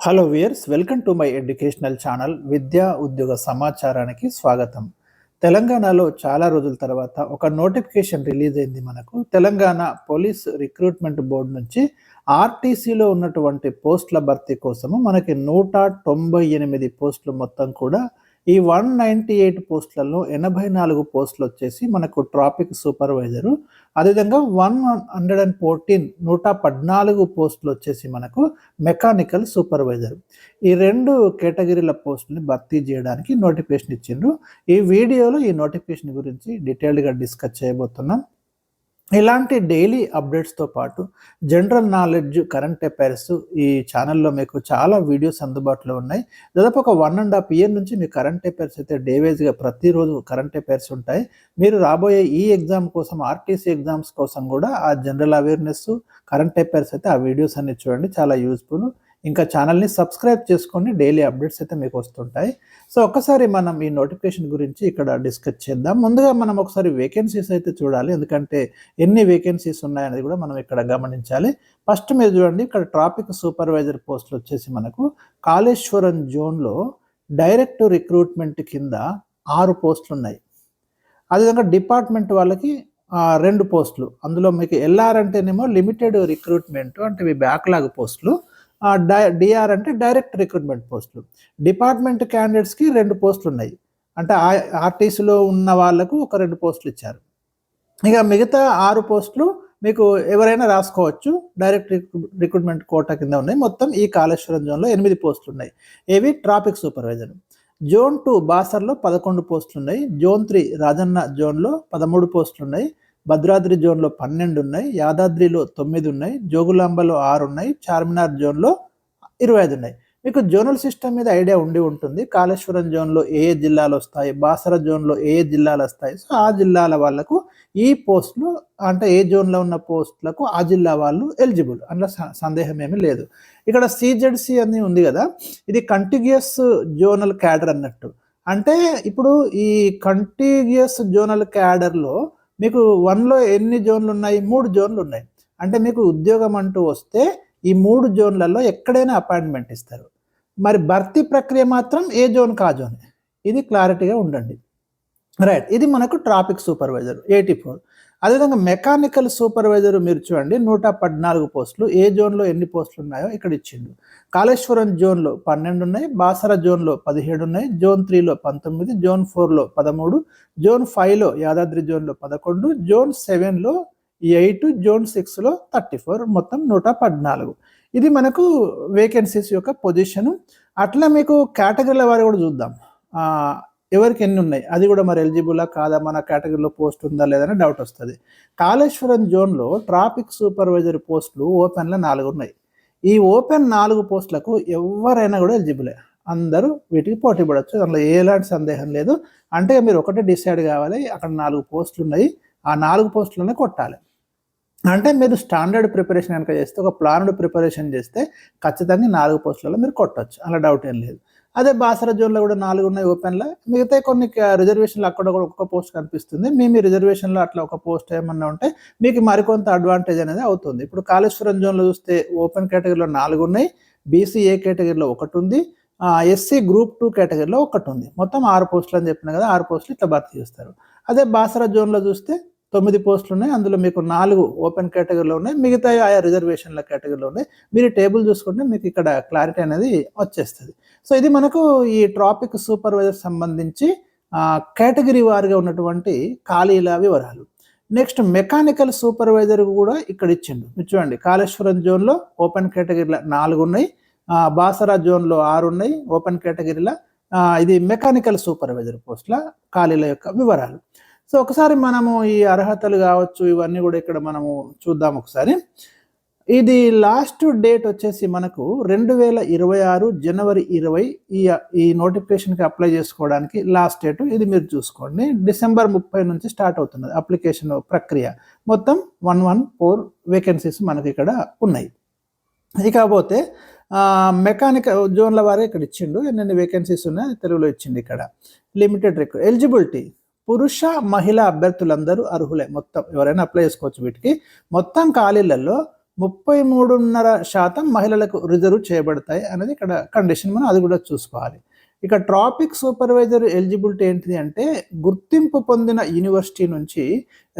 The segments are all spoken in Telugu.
Hello viewers, welcome to my educational channel విద్యా ఉద్యోగ సమాచారానికి స్వాగతం. తెలంగాణలో చాలా రోజుల తర్వాత ఒక నోటిఫికేషన్ రిలీజ్ అయింది. మనకు తెలంగాణ పోలీస్ రిక్రూట్మెంట్ బోర్డు నుంచి ఆర్టీసీలో ఉన్నటువంటి పోస్టుల భర్తీ కోసము మనకి 198 పోస్టులు మొత్తం కూడా ఈ 198 పోస్టులలో 84 పోస్టులు వచ్చేసి మనకు ట్రాఫిక్ సూపర్వైజరు, అదేవిధంగా 114 పోస్టులు వచ్చేసి మనకు మెకానికల్ సూపర్వైజర్. ఈ 2 కేటగిరీల పోస్టుని భర్తీ చేయడానికి నోటిఫికేషన్ ఇచ్చిండ్రు. ఈ వీడియోలో ఈ నోటిఫికేషన్ గురించి డీటెయిల్డ్గా డిస్కస్ చేయబోతున్నాం. ఇలాంటి డైలీ అప్డేట్స్తో పాటు జనరల్ నాలెడ్జ్, కరెంట్ అఫైర్స్ ఈ ఛానల్లో మీకు చాలా వీడియోస్ అందుబాటులో ఉన్నాయి. దాదాపు ఒక 1.5 ఇయర్ నుంచి మీ కరెంట్ అఫైర్స్ అయితే డే వైజ్గా ప్రతిరోజు కరెంట్ అఫైర్స్ ఉంటాయి. మీరు రాబోయే ఈ ఎగ్జామ్ కోసం, ఆర్టీసీ ఎగ్జామ్స్ కోసం కూడా ఆ జనరల్ అవేర్నెస్, కరెంట్ అఫైర్స్ అయితే ఆ వీడియోస్ అన్ని చూడండి, చాలా యూస్ఫుల్. ఇంకా ఛానల్ని సబ్స్క్రైబ్ చేసుకోండి, డైలీ అప్డేట్స్ అయితే మీకు వస్తుంటాయి. సో ఒక్కసారి మనం ఈ నోటిఫికేషన్ గురించి ఇక్కడ డిస్కస్ చేద్దాం. ముందుగా మనం ఒకసారి వేకెన్సీస్ అయితే చూడాలి, ఎందుకంటే ఎన్ని వేకెన్సీస్ ఉన్నాయనేది కూడా మనం ఇక్కడ గమనించాలి. ఫస్ట్ మీరు చూడండి, ఇక్కడ ట్రాఫిక్ సూపర్వైజర్ పోస్టులు వచ్చేసి మనకు కాళేశ్వరం జోన్లో డైరెక్ట్ రిక్రూట్మెంట్ కింద 6 పోస్టులు ఉన్నాయి. అదేవిధంగా డిపార్ట్మెంట్ వాళ్ళకి 2 పోస్టులు. అందులో మీకు ఎల్ఆర్ అంటేనేమో లిమిటెడ్ రిక్రూట్మెంట్, అంటే ఇవి బ్యాక్లాగ్ పోస్టులు. డిఆర్ అంటే డైరెక్ట్ రిక్రూట్మెంట్ పోస్టులు. డిపార్ట్మెంట్ క్యాండిడేట్స్కి 2 పోస్టులు ఉన్నాయి, అంటే ఆర్టీసీలో ఉన్న వాళ్ళకు ఒక 2 పోస్టులు ఇచ్చారు. ఇక మిగతా 6 పోస్టులు మీకు ఎవరైనా రాసుకోవచ్చు, డైరెక్ట్ రిక్రూట్మెంట్ కోటా కింద ఉన్నాయి. మొత్తం ఈ కాళేశ్వరం జోన్లో 8 పోస్టులు ఉన్నాయి. ఏవి? Traffic supervisor. జోన్ 2 బాసర్లో 11 పోస్టులు ఉన్నాయి. జోన్ 3 రాజన్న జోన్లో 13 పోస్టులు ఉన్నాయి. భద్రాద్రి జోన్లో 12 ఉన్నాయి. యాదాద్రిలో 9 ఉన్నాయి. జోగులాంబలో 6 ఉన్నాయి. చార్మినార్ జోన్లో 25 ఉన్నాయి. మీకు జోనల్ సిస్టమ్ మీద ఐడియా ఉండి ఉంటుంది. కాళేశ్వరం జోన్లో ఏ జిల్లాలు వస్తాయి, బాసర జోన్లో ఏ జిల్లాలు వస్తాయి. సో ఆ జిల్లాల వాళ్ళకు ఈ పోస్టులు, అంటే ఏ జోన్లో ఉన్న పోస్టులకు ఆ జిల్లా వాళ్ళు ఎలిజిబుల్, అందులో సందేహం ఏమీ లేదు. ఇక్కడ సిజెడ్సి అని ఉంది కదా, ఇది కంటిగ్యూస్ జోనల్ క్యాడర్ అన్నట్టు. అంటే ఇప్పుడు ఈ కంటిగ్యూస్ జోనల్ క్యాడర్లో మీకు 1లో ఎన్ని జోన్లు ఉన్నాయి? 3 జోన్లు ఉన్నాయి. అంటే మీకు ఉద్యోగం అంటూ వస్తే ఈ 3 జోన్లలో ఎక్కడైనా అపాయింట్మెంట్ ఇస్తారు. మరి భర్తీ ప్రక్రియ మాత్రం ఏ జోన్ కా జోన్, ఇది క్లారిటీగా ఉండండి. రైట్, ఇది మనకు ట్రాఫిక్ సూపర్వైజర్ 84. అదేవిధంగా మెకానికల్ సూపర్వైజర్ మీరు చూడండి, 114 పోస్టులు. ఏ జోన్లో ఎన్ని పోస్టులు ఉన్నాయో ఇక్కడ ఇచ్చిండు. కాళేశ్వరం జోన్లో 12 ఉన్నాయి. బాసర జోన్లో 17 ఉన్నాయి. జోన్ 3లో 19, జోన్ 4లో 13, జోన్ 5లో యాదాద్రి జోన్లో 11, జోన్ 7లో 8, జోన్ 6లో 34, మొత్తం 114. ఇది మనకు వేకెన్సీస్ యొక్క పొజిషను. అట్లా మీకు కేటగిరీల వారి కూడా చూద్దాం, ఎవరికి ఎన్ని ఉన్నాయి, అది కూడా మరి ఎలిజిబులా కాదా, మన కేటగిరీలో పోస్ట్ ఉందా లేదని డౌట్ వస్తుంది. కాళేశ్వరం జోన్లో ట్రాఫిక్ సూపర్వైజర్ పోస్టులు ఓపెన్లో 4 ఉన్నాయి. ఈ ఓపెన్ 4 పోస్టులకు ఎవరైనా కూడా ఎలిజిబులే, అందరూ వీటికి పోటీ పడవచ్చు, అందులో ఎలాంటి సందేహం లేదు. అంటే మీరు ఒకటే డిసైడ్ కావాలి, అక్కడ 4 పోస్టులు ఉన్నాయి, ఆ 4 పోస్టులనే కొట్టాలి. అంటే మీరు స్టాండర్డ్ ప్రిపరేషన్ కనుక చేస్తే, ఒక ప్లాన్డ్ ప్రిపరేషన్ చేస్తే ఖచ్చితంగా 4 పోస్టులలో మీరు కొట్టవచ్చు, అలా డౌట్ ఏం లేదు. అదే బాసర జోన్లో కూడా 4 ఉన్నాయి ఓపెన్లో. మిగతా కొన్ని రిజర్వేషన్లు అక్కడ కూడా ఒక్క పోస్ట్ కనిపిస్తుంది. మీ రిజర్వేషన్లో అట్లా ఒక పోస్ట్ ఏమన్నా ఉంటే మీకు మరికొంత అడ్వాంటేజ్ అనేది అవుతుంది. ఇప్పుడు కాళేశ్వరం జోన్లో చూస్తే ఓపెన్ కేటగిరీలో 4 ఉన్నాయి. బీసీ ఏ కేటగిరీలో 1 ఉంది. ఎస్సీ గ్రూప్ 2 కేటగిరీలో 1 ఉంది. మొత్తం 6 పోస్టులు అని చెప్పిన కదా, 6 పోస్టులు ఇట్లా భర్తీ చేస్తారు. అదే బాసర జోన్లో చూస్తే 9 పోస్టులు ఉన్నాయి. అందులో మీకు 4 ఓపెన్ కేటగిరీలో ఉన్నాయి, మిగతా ఆయా రిజర్వేషన్ల కేటగిరీలో ఉన్నాయి. మీరు టేబుల్ చూసుకుంటే మీకు ఇక్కడ క్లారిటీ అనేది వచ్చేస్తుంది. సో ఇది మనకు ఈ ట్రాఫిక్ సూపర్వైజర్ సంబంధించి కేటగిరీ వారిగా ఉన్నటువంటి ఖాళీల వివరాలు. నెక్స్ట్ మెకానికల్ సూపర్వైజర్ కూడా ఇక్కడ ఇచ్చిండు. మీరు చూడండి, కాళేశ్వరం జోన్లో ఓపెన్ కేటగిరీలో 4 ఉన్నాయి. బాసరా జోన్లో 6 ఉన్నాయి ఓపెన్ కేటగిరీలో. ఇది మెకానికల్ సూపర్వైజర్ పోస్టుల ఖాళీల యొక్క వివరాలు. సో ఒకసారి మనము ఈ అర్హతలు కావచ్చు, ఇవన్నీ కూడా ఇక్కడ మనము చూద్దాం ఒకసారి. ఇది లాస్ట్ డేట్ వచ్చేసి మనకు 2026 జనవరి 20 ఈ నోటిఫికేషన్కి అప్లై చేసుకోవడానికి లాస్ట్ డేట్. ఇది మీరు చూసుకోండి, డిసెంబర్ 30 నుంచి స్టార్ట్ అవుతున్నది అప్లికేషన్ ప్రక్రియ. మొత్తం 114 వేకెన్సీస్ మనకి ఇక్కడ ఉన్నాయి. ఇకపోతే మెకానికల్ జోన్ల వారే ఇక్కడ ఇచ్చిండు, ఎన్ని వేకెన్సీస్ ఉన్నాయి తెలుగులో ఇచ్చిండు. ఇక్కడ లిమిటెడ్ ఎలిజిబిలిటీ పురుష మహిళా అభ్యర్థులందరూ అర్హులే, మొత్తం ఎవరైనా అప్లై చేసుకోవచ్చు వీటికి. మొత్తం ఖాళీలలో 33.5% మహిళలకు రిజర్వ్ చేయబడతాయి అనేది ఇక్కడ కండిషన్. మనం అది కూడా చూసుకోవాలి. ఇక ట్రాఫిక్ సూపర్వైజర్ ఎలిజిబిలిటీ ఏంటిది అంటే గుర్తింపు పొందిన యూనివర్సిటీ నుంచి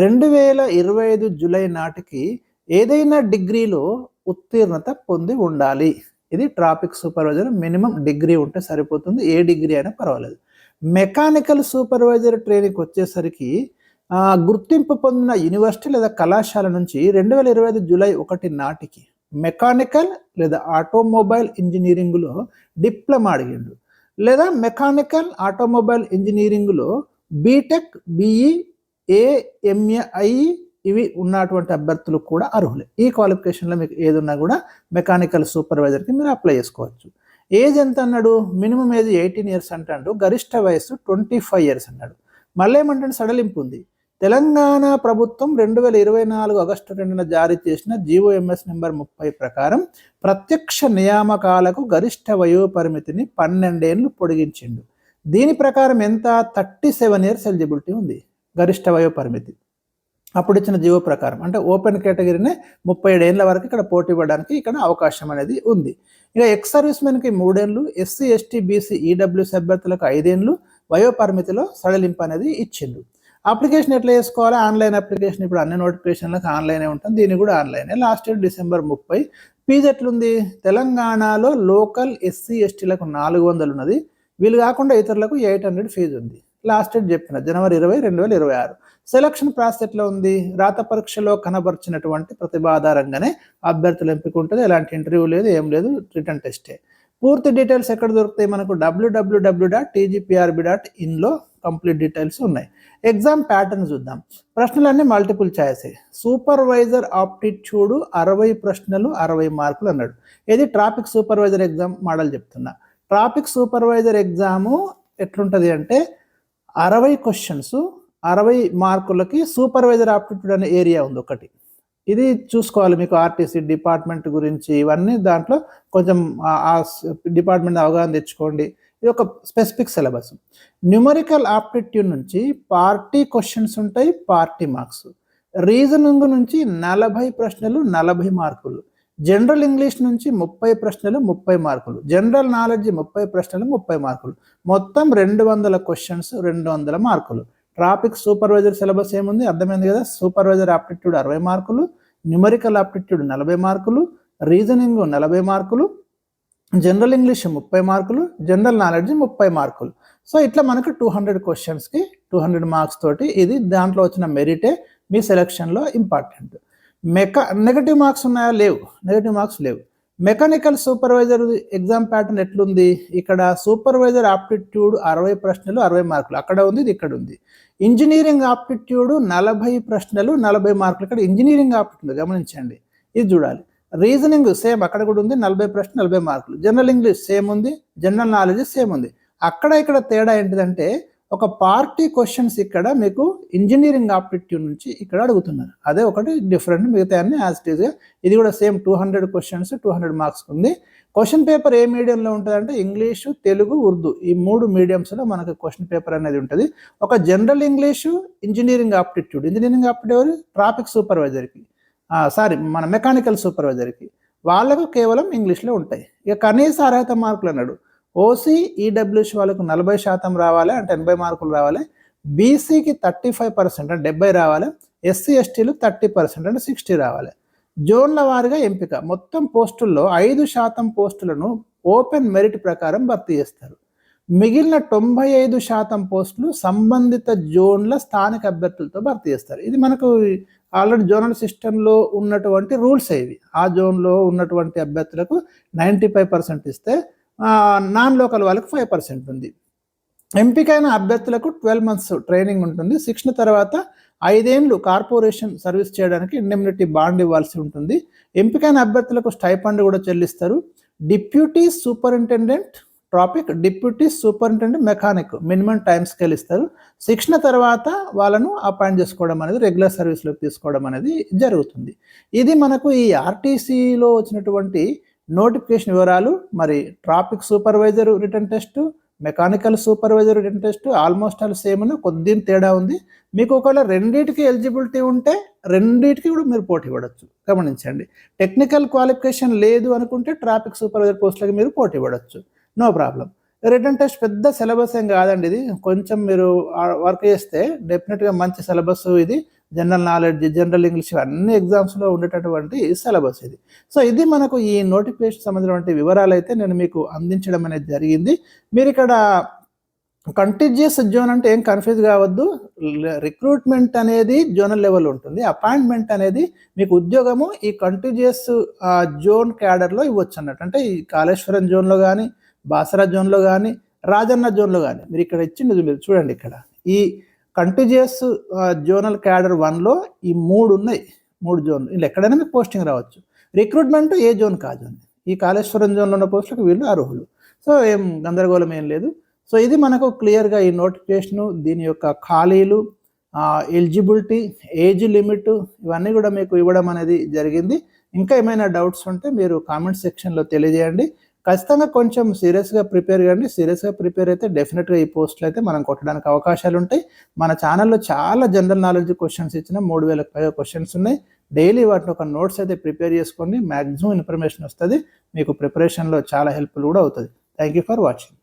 2025 జూలై నాటికి ఏదైనా డిగ్రీలో ఉత్తీర్ణత పొంది ఉండాలి. ఇది ట్రాఫిక్ సూపర్వైజర్ మినిమం డిగ్రీ ఉంటే సరిపోతుంది, ఏ డిగ్రీ అయినా పర్వాలేదు. మెకానికల్ సూపర్వైజర్ ట్రైనింగ్కి వచ్చేసరికి గుర్తింపు పొందిన యూనివర్సిటీ లేదా కళాశాల నుంచి 2025 జూలై 1 నాటికి మెకానికల్ లేదా ఆటోమొబైల్ ఇంజనీరింగ్లో డిప్లొమా అడిగిండు, లేదా మెకానికల్ ఆటోమొబైల్ ఇంజనీరింగ్లో బీటెక్, బిఈ, ఎంఏ ఇవి ఉన్నటువంటి అభ్యర్థులు కూడా అర్హులే. ఈ క్వాలిఫికేషన్లో మీకు ఏది ఉన్నా కూడా మెకానికల్ సూపర్వైజర్కి మీరు అప్లై చేసుకోవచ్చు. ఏజ్ ఎంత అన్నాడు? మినిమం ఏజ్ 18 years అంటాడు, గరిష్ట వయస్సు 25 years అన్నాడు. మళ్ళీ ఏమంటే సడలింపు ఉంది. తెలంగాణ ప్రభుత్వం 2024 ఆగస్టు 2న జారీ చేసిన జీఓఎంఎస్ నెంబర్ 30 ప్రకారం ప్రత్యక్ష నియామకాలకు గరిష్ట వయోపరిమితిని 12 ఏళ్ళు పొడిగించిండు. దీని ప్రకారం ఎంత? 37 years ఎలిజిబిలిటీ ఉంది గరిష్ట వయోపరిమితి. అప్పుడు ఇచ్చిన జీవో ప్రకారం అంటే ఓపెన్ కేటగిరీనే 37 ఏళ్ళ వరకు ఇక్కడ పోటీ పడడానికి ఇక్కడ అవకాశం అనేది ఉంది. ఇక ఎక్స్ సర్వీస్ మెన్కి 3 ఏళ్ళు, ఎస్సీ, ఎస్టీ, బీసీ, ఈడబ్ల్యూఎస్ అభ్యర్థులకు 5 ఏళ్ళు వయోపరిమితిలో సడలింపు అనేది ఇచ్చిండు. అప్లికేషన్ ఎట్లా చేసుకోవాలి? Online application. ఇప్పుడు అన్ని నోటిఫికేషన్లకు ఆన్లైనే ఉంటుంది, దీన్ని కూడా ఆన్లైనే. Last date December 30. ఫీజు ఎట్లుంది? తెలంగాణలో లోకల్ ఎస్సీ, ఎస్టీలకు 400 ఉన్నది, వీళ్ళు కాకుండా ఇతరులకు 800 ఫీజు ఉంది. లాస్ట్ డేట్ చెప్పిన January 20, 2026. సెలక్షన్ ప్రాసెస్ ఎట్లా ఉంది? రాత పరీక్షలో కనబర్చినటువంటి ప్రతిభ ఆధారంగానే అభ్యర్థులు ఎంపిక ఉంటుంది, ఎలాంటి ఇంటర్వ్యూ లేదు, ఏం లేదు, రిటర్న్ టెస్టే. పూర్తి డీటెయిల్స్ ఎక్కడ దొరుకుతాయి మనకు? www.tgprb.in కంప్లీట్ డీటెయిల్స్ ఉన్నాయి. ఎగ్జామ్ ప్యాటర్న్ చూద్దాం. ప్రశ్నలన్నీ మల్టిపుల్ చాయిసే. సూపర్వైజర్ ఆప్టిట్యూడ్ 60 ప్రశ్నలు 60 మార్కులు అన్నాడు. ఇది ట్రాఫిక్ సూపర్వైజర్ ఎగ్జామ్ మోడల్ చెప్తున్నా. ట్రాఫిక్ సూపర్వైజర్ ఎగ్జాము ఎట్లుంటుంది అంటే 60 క్వశ్చన్స్ 60 మార్కులకి సూపర్వైజర్ ఆప్టిట్యూడ్ అనే ఏరియా ఉంది ఒకటి. ఇది చూసుకోవాలి. మీకు ఆర్టీసీ డిపార్ట్మెంట్ గురించి ఇవన్నీ దాంట్లో కొంచెం ఆ డిపార్ట్మెంట్ అవగాహన తెచ్చుకోండి. ఇది ఒక స్పెసిఫిక్ సిలబస్. న్యూమరికల్ ఆప్టిట్యూడ్ నుంచి పార్టీ క్వశ్చన్స్ ఉంటాయి, పార్టీ మార్క్స్. రీజనింగ్ నుంచి 40 ప్రశ్నలు 40 మార్కులు. జనరల్ ఇంగ్లీష్ నుంచి 30 ప్రశ్నలు 30 మార్కులు. జనరల్ నాలెడ్జ్ 30 ప్రశ్నలు 30 మార్కులు. మొత్తం 200 క్వశ్చన్స్ 200 మార్కులు. ట్రాఫిక్ సూపర్వైజర్ సిలబస్ ఏముంది అర్థమైంది కదా? సూపర్వైజర్ ఆప్టిట్యూడ్ 60 మార్కులు, న్యూమరికల్ ఆప్టిట్యూడ్ 40 మార్కులు, రీజనింగ్ 40 మార్కులు, జనరల్ ఇంగ్లీష్ 30 మార్కులు, జనరల్ నాలెడ్జ్ 30 మార్కులు. సో ఇట్లా మనకు 200 క్వశ్చన్స్కి 200 మార్క్స్ తోటి ఇది దాంట్లో వచ్చిన మెరిటే మీ సెలక్షన్లో ఇంపార్టెంట్. నెగటివ్ మార్క్స్ ఉన్నాయా? లేవు, నెగటివ్ మార్క్స్ లేవు. మెకానికల్ సూపర్వైజర్ ఎగ్జామ్ ప్యాటర్న్ ఎట్లుంది? ఇక్కడ సూపర్వైజర్ ఆప్టిట్యూడ్ 60 ప్రశ్నలు 60 మార్కులు అక్కడ ఉంది, ఇది ఇక్కడ ఉంది. ఇంజనీరింగ్ ఆప్టిట్యూడ్ 40 ప్రశ్నలు 40 మార్కులు. ఇక్కడ ఇంజనీరింగ్ ఆప్టిట్యూడ్ గమనించండి, ఇది చూడాలి. రీజనింగ్ సేమ్ అక్కడ కూడా ఉంది, 40 ప్రశ్నలు 40 మార్కులు. జనరల్ ఇంగ్లీష్ సేమ్ ఉంది, జనరల్ నాలెడ్జ్ సేమ్ ఉంది. అక్కడ ఇక్కడ తేడా ఏంటిదంటే ఒక పార్టీ క్వశ్చన్స్ ఇక్కడ మీకు ఇంజనీరింగ్ ఆప్టిట్యూడ్ నుంచి ఇక్కడ అడుగుతున్నారు, అదే ఒకటి డిఫరెంట్. మిగతా అన్ని యాజ్ ఇట్ ఈస్గా ఇది కూడా సేమ్ 200 క్వశ్చన్స్ 200 మార్క్స్ ఉంది. క్వశ్చన్ పేపర్ ఏ మీడియంలో ఉంటుంది అంటే ఇంగ్లీషు, తెలుగు, ఉర్దూ ఈ 3 మీడియంస్లో మనకు క్వశ్చన్ పేపర్ అనేది ఉంటుంది. ఒక general English, engineering aptitude. Engineering aptitude traffic సూపర్వైజర్కి, మన మెకానికల్ సూపర్వైజర్కి వాళ్ళకు కేవలం ఇంగ్లీష్లో ఉంటాయి. ఇక కనీస అర్హత మార్కులు అన్నాడు. ఓసీ, ఈడబ్ల్యూఎస్ వాళ్ళకు 40% రావాలి అంటే 80 మార్కులు రావాలి. బీసీకి 35% అంటే 70 రావాలి. ఎస్సీ, ఎస్టీలు 30% అంటే 60 రావాలి. జోన్ల వారీగా ఎంపిక. మొత్తం పోస్టుల్లో 5% పోస్టులను ఓపెన్ మెరిట్ ప్రకారం భర్తీ చేస్తారు. మిగిలిన 95% పోస్టులు సంబంధిత జోన్ల స్థానిక అభ్యర్థులతో భర్తీ చేస్తారు. ఇది మనకు ఆల్రెడీ జోనల్ సిస్టంలో ఉన్నటువంటి రూల్స్ ఇవి. ఆ జోన్లో ఉన్నటువంటి అభ్యర్థులకు 95% ఇస్తే నాన్ లోకల్ వాళ్ళకు 5% ఉంది. ఎంపికైన అభ్యర్థులకు 12 months ట్రైనింగ్ ఉంటుంది. శిక్షణ తర్వాత 5 ఏళ్ళు కార్పొరేషన్ సర్వీస్ చేయడానికి ఇండెమ్నిటీ బాండ్ ఇవ్వాల్సి ఉంటుంది. ఎంపికైన అభ్యర్థులకు స్టైఫండ్ కూడా చెల్లిస్తారు. Deputy superintendent traffic, deputy superintendent mechanic minimum time scale ఇస్తారు. శిక్షణ తర్వాత వాళ్ళను అపాయింట్ చేసుకోవడం అనేది, రెగ్యులర్ సర్వీస్లోకి తీసుకోవడం అనేది జరుగుతుంది. ఇది మనకు ఈ ఆర్టీసీలో వచ్చినటువంటి నోటిఫికేషన్ వివరాలు. మరి traffic supervisor return test, mechanical supervisor return test almost all same, కొద్దిగా తేడా ఉంది. మీకు ఒకవేళ రెండింటికి ఎలిజిబిలిటీ ఉంటే రెండింటికి కూడా మీరు పోటీ పడవచ్చు. గమనించండి. టెక్నికల్ క్వాలిఫికేషన్ లేదు అనుకుంటే ట్రాఫిక్ సూపర్వైజర్ పోస్టులకి మీరు పోటీ పడవచ్చు, నో ప్రాబ్లం. రిటన్ టెస్ట్ పెద్ద సిలబస్ ఏం కాదండి, ఇది కొంచెం మీరు వర్క్ చేస్తే డెఫినెట్గా మంచి సిలబస్ ఇది. జనరల్ నాలెడ్జ్, జనరల్ ఇంగ్లీష్ అన్ని ఎగ్జామ్స్లో ఉండేటటువంటి సిలబస్ ఇది. సో ఇది మనకు ఈ నోటిఫికేషన్ సంబంధించినటువంటి వివరాలు అయితే నేను మీకు అందించడం అనేది జరిగింది. మీరు ఇక్కడ కంటిజియస్ జోన్ అంటే ఏం కన్ఫ్యూజ్ కావద్దు. రిక్రూట్మెంట్ అనేది జోనల్ లెవెల్ ఉంటుంది, అపాయింట్మెంట్ అనేది మీకు ఉద్యోగము ఈ కంటిజియస్ జోన్ క్యాడర్లో ఇవ్వచ్చు అన్నట్టు. అంటే ఈ కాళేశ్వరం జోన్లో కానీ, బాసరా జోన్లో కానీ, రాజన్న జోన్లో కానీ మీరు ఇక్కడ ఇచ్చింది మీరు చూడండి. ఇక్కడ ఈ కంటిజియస్ జోనల్ క్యాడర్ 1లో ఈ 3 ఉన్నాయి, 3 జోన్లు. ఇలా ఎక్కడైనా మీకు పోస్టింగ్ రావచ్చు. రిక్రూట్మెంట్ ఏ జోన్ కాదు, ఈ కాళేశ్వరం జోన్లో ఉన్న పోస్టులకు వీళ్ళు అర్హులు. సో ఏం గందరగోళం ఏం లేదు. సో ఇది మనకు క్లియర్గా ఈ నోటిఫికేషను, దీని యొక్క ఖాళీలు, ఎలిజిబిలిటీ, ఏజ్ లిమిట్ ఇవన్నీ కూడా మీకు ఇవ్వడం అనేది జరిగింది. ఇంకా ఏమైనా డౌట్స్ ఉంటే మీరు కామెంట్ సెక్షన్లో తెలియజేయండి. ఖచ్చితంగా కొంచెం సీరియస్గా ప్రిపేర్ కండి. సీరియస్గా ప్రిపేర్ అయితే డెఫినెట్గా ఈ పోస్టులు అయితే మనం కొట్టడానికి అవకాశాలు ఉంటాయి. మన ఛానల్లో చాలా జనరల్ నాలెడ్జ్ క్వశ్చన్స్ ఇచ్చిన 3000కు పైగా క్వశ్చన్స్ ఉన్నాయి. డైలీ వాటిని ఒక నోట్స్ అయితే ప్రిపేర్ చేసుకోండి. మ్యాక్సిమం ఇన్ఫర్మేషన్ వస్తుంది, మీకు ప్రిపరేషన్లో చాలా హెల్ప్ఫుల్ కూడా అవుతుంది. Thank you for watching.